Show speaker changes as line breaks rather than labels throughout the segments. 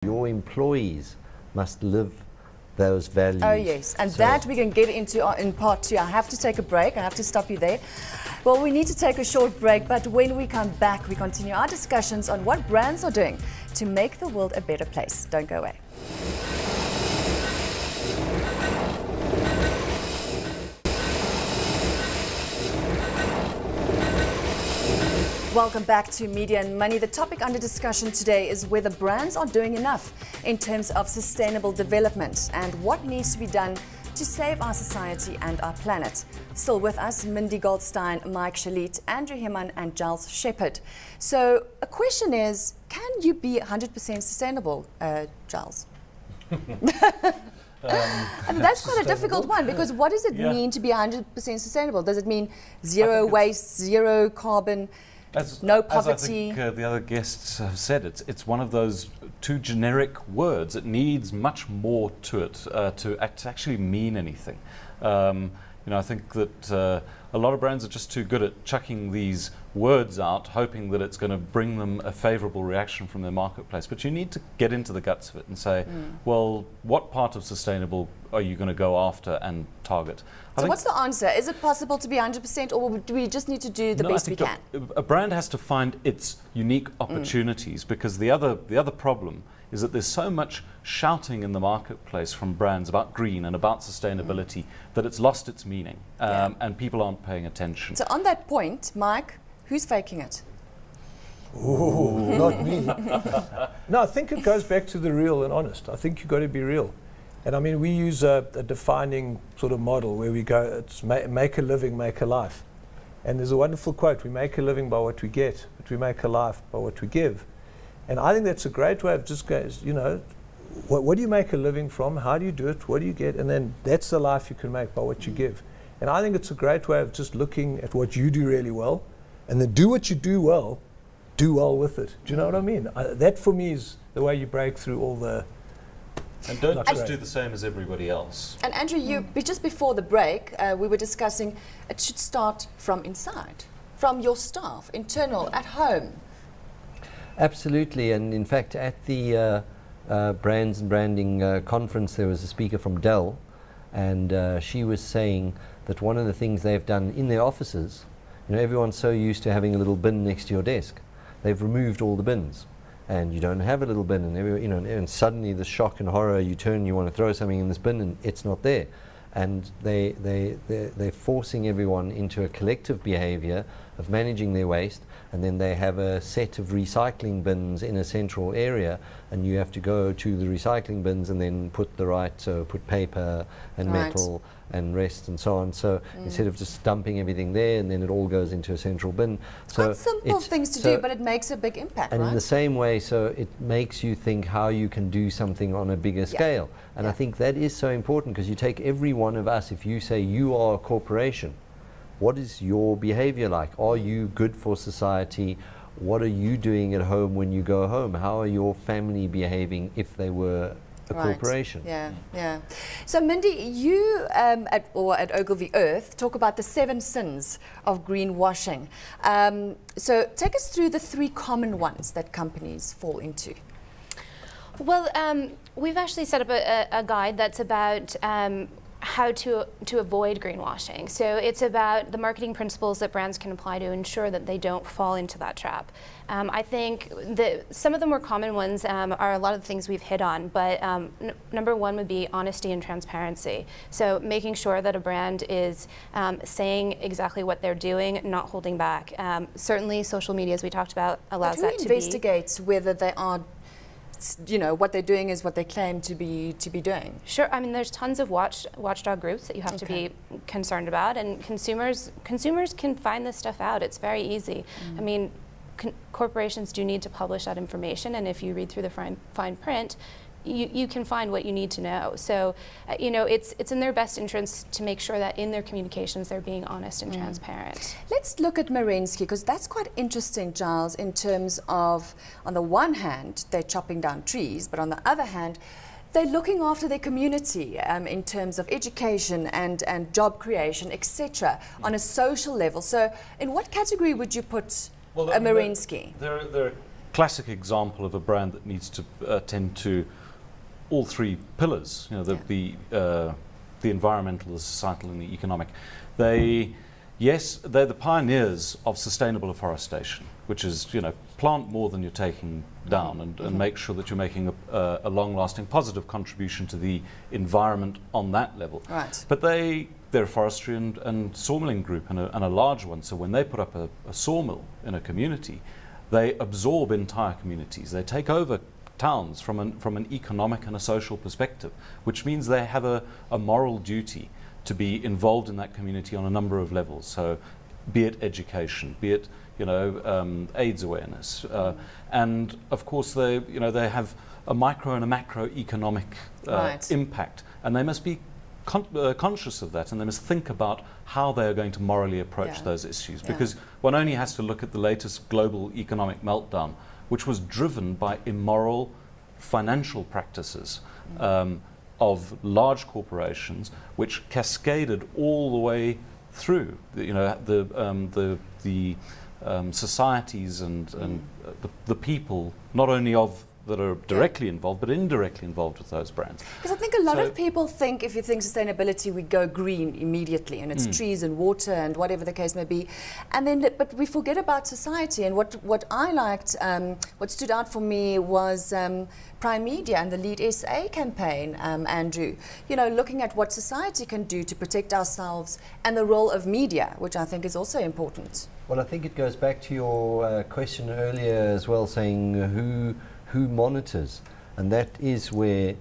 Your employees must live those values.
Oh yes, and that we can get into in part 2. I have to take a break. I have to stop you there. Well, we need to take a short break, but when we come back, we continue our discussions on what brands are doing to make the world a better place. Don't go away. Welcome back to Media and Money. The topic under discussion today is whether brands are doing enough in terms of sustainable development and what needs to be done to save our society and our planet. Still with us, Mindy Goldstein, Mike Shalit, Andrew Heman and Giles Shepherd. So a question is, can you be 100% sustainable, Giles? And that's quite a difficult one, because what does it mean to be 100% sustainable? Does it mean zero waste, zero carbon? No poverty.
As I think the other guests have said, it's one of those two generic words. It needs much more to it to actually mean anything. I think that a lot of brands are just too good at chucking these words out, hoping that it's going to bring them a favourable reaction from their marketplace. But you need to get into the guts of it and say, well, what part of sustainable are you going to go after and target?
So what's the answer? Is it possible to be 100%, or do we just need to do the best we can?
A brand has to find its unique opportunities, because the other problem is that there's so much shouting in the marketplace from brands about green and about sustainability that it's lost its meaning, and people aren't paying attention.
So on that point, Mike, who's faking it?
Ooh, not me. No, I think it goes back to the real and honest. I think you've got to be real. And I mean, we use a defining sort of model where we go, it's make a living, make a life. And there's a wonderful quote, we make a living by what we get, but we make a life by what we give. And I think that's a great way of just going, what do you make a living from? How do you do it? What do you get? And then that's the life you can make by what you give. And I think it's a great way of just looking at what you do really well, and then do what you do well with it. Do you know what I mean? That for me is the way you break through all the...
And don't just do the same as everybody else.
And Andrew, just before the break, we were discussing it should start from inside, from your staff, internal, at home.
Absolutely, and in fact at the Brands and Branding conference there was a speaker from Dell, and she was saying that one of the things they've done in their offices, everyone's so used to having a little bin next to your desk, they've removed all the bins. And you don't have a little bin, and and suddenly the shock and horror, you turn, you want to throw something in this bin, and it's not there. And they're forcing everyone into a collective behavior of managing their waste, and then they have a set of recycling bins in a central area, and you have to go to the recycling bins and then put put paper and metal and rest and so on. So instead of just dumping everything there, and then it all goes into a central bin. So
quite simple things to do, but it makes a big impact,
and
right?
in the same way, so it makes you think how you can do something on a bigger scale. And I think that is so important, because you take every one of us, if you say you are a corporation, what is your behavior like? Are you good for society? What are you doing at home when you go home? How are your family behaving if they were a corporation?
Yeah. So Mindy, you at Ogilvy Earth talk about the 7 sins of greenwashing. So take us through the 3 common ones that companies fall into.
Well, we've actually set up a guide that's about how to avoid greenwashing. So it's about the marketing principles that brands can apply to ensure that they don't fall into that trap. I think some of the more common ones are a lot of the things we've hit on, but number 1 would be honesty and transparency. So making sure that a brand is saying exactly what they're doing, not holding back. Certainly social media, as we talked about, allows that to be.
Who investigates whether they are, what they're doing is what they claim to be doing?
Sure. I mean, there's tons of watchdog groups that you have to be concerned about, and consumers can find this stuff out. It's very easy. I mean, corporations do need to publish that information, and if you read through the fine print, you can find what you need to know. So, it's in their best interest to make sure that in their communications they're being honest and transparent.
Let's look at Merensky, because that's quite interesting, Giles, in terms of, on the one hand, they're chopping down trees, but on the other hand, they're looking after their community in terms of education and job creation, etc., on a social level. So in what category would you put Merensky?
There are classic example of a brand that needs to attend to all three pillars, the environmental, the societal, and the economic. They're the pioneers of sustainable afforestation, which is, plant more than you're taking down and make sure that you're making a long-lasting positive contribution to the environment on that level.
Right.
But they're a forestry and sawmilling group and a large one. So when they put up a sawmill in a community, they absorb entire communities. They take over towns from an economic and a social perspective, which means they have a moral duty to be involved in that community on a number of levels. So be it education, be it AIDS awareness, and of course they have a micro and a macroeconomic impact, and they must be conscious of that, and they must think about how they are going to morally approach those issues, because one only has to look at the latest global economic meltdown, which was driven by immoral financial practices of large corporations, which cascaded all the way through the societies and the people, not only that are directly involved, but indirectly involved with those brands.
Because I think a lot of people think, if you think sustainability, we go green immediately, and it's trees and water and whatever the case may be, and then but we forget about society. And what I liked, what stood out for me was Prime Media and the Lead SA campaign, Andrew. Looking at what society can do to protect ourselves and the role of media, which I think is also important.
Well, I think it goes back to your question earlier as well, saying who monitors, and that is where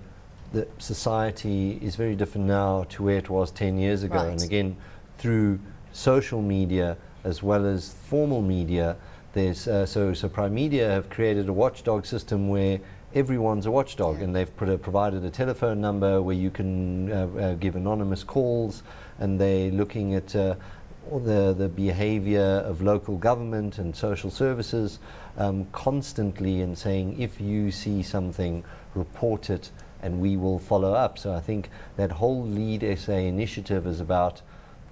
the society is very different now to where it was 10 years ago.
Right.
And again, through social media as well as formal media, there's so Prime Media have created a watchdog system where everyone's a watchdog, and they've provided a telephone number where you can give anonymous calls, and they're looking at all the behavior of local government and social services constantly, and saying, if you see something, report it and we will follow up. So I think that whole Lead SA initiative is about,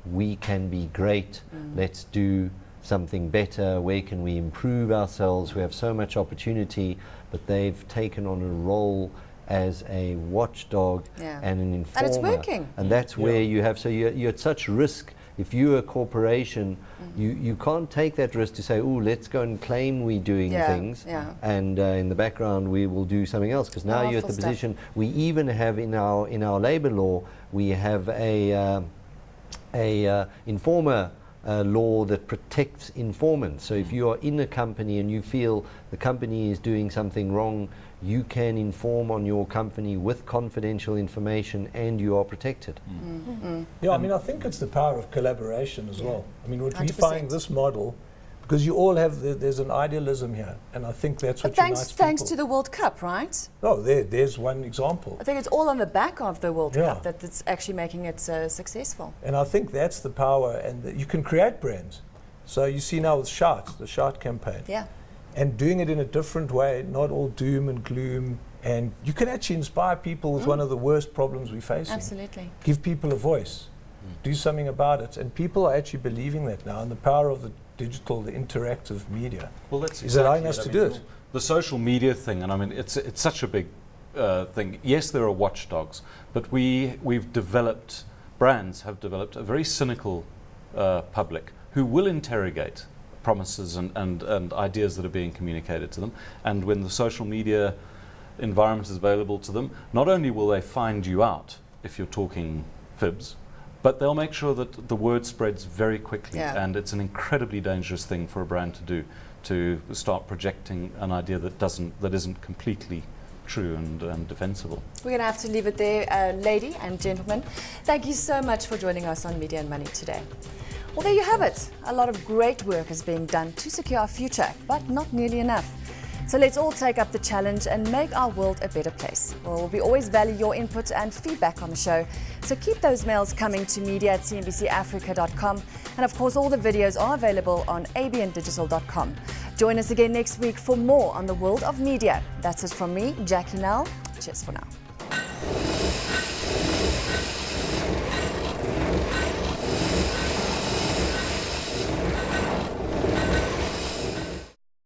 we can be great, let's do something better, where can we improve ourselves, we have so much opportunity, but they've taken on a role as a watchdog and an informer.
And it's working.
And that's where you have, so you're at such risk. If you're a corporation, you can't take that risk to say, oh, let's go and claim we're doing things, and in the background we will do something else, because now you're at the position, we even have in our labor law, we have a informer law that protects informants. So if you are in a company and you feel the company is doing something wrong, you can inform on your company with confidential information, and you are protected.
Yeah, I mean, I think it's the power of collaboration as well. I mean, what we
100%.
find this model, because you all have, there's an idealism here, and I think that's what unites people.
Thanks to the World Cup, right?
Oh, there's one example.
I think it's all on the back of the World Cup that's actually making it successful.
And I think that's the power, and you can create brands. So you see now with Shout, the Shout campaign.
Yeah.
And doing it in a different way, not all doom and gloom. And you can actually inspire people with one of the worst problems we're facing.
Absolutely.
Give people a voice. Do something about it. And people are actually believing that now, and the power of the digital, the interactive media is allowing us to do it.
The social media thing, and I mean, it's such a big thing. Yes, there are watchdogs, but we've developed, brands have developed a very cynical public who will interrogate promises and ideas that are being communicated to them. And when the social media environment is available to them, not only will they find you out if you're talking fibs, but they'll make sure that the word spreads very quickly. And it's an incredibly dangerous thing for a brand to do, to start projecting an idea that isn't completely true and defensible.
We're going to have to leave it there, lady and gentlemen. Thank you so much for joining us on Media and Money today. Well, there you have it. A lot of great work is being done to secure our future, but not nearly enough. So let's all take up the challenge and make our world a better place. Well, we always value your input and feedback on the show, so keep those mails coming to media@cnbcafrica.com. And of course, all the videos are available on abndigital.com. Join us again next week for more on the world of media. That's it from me, Jackie Nell. Cheers for now.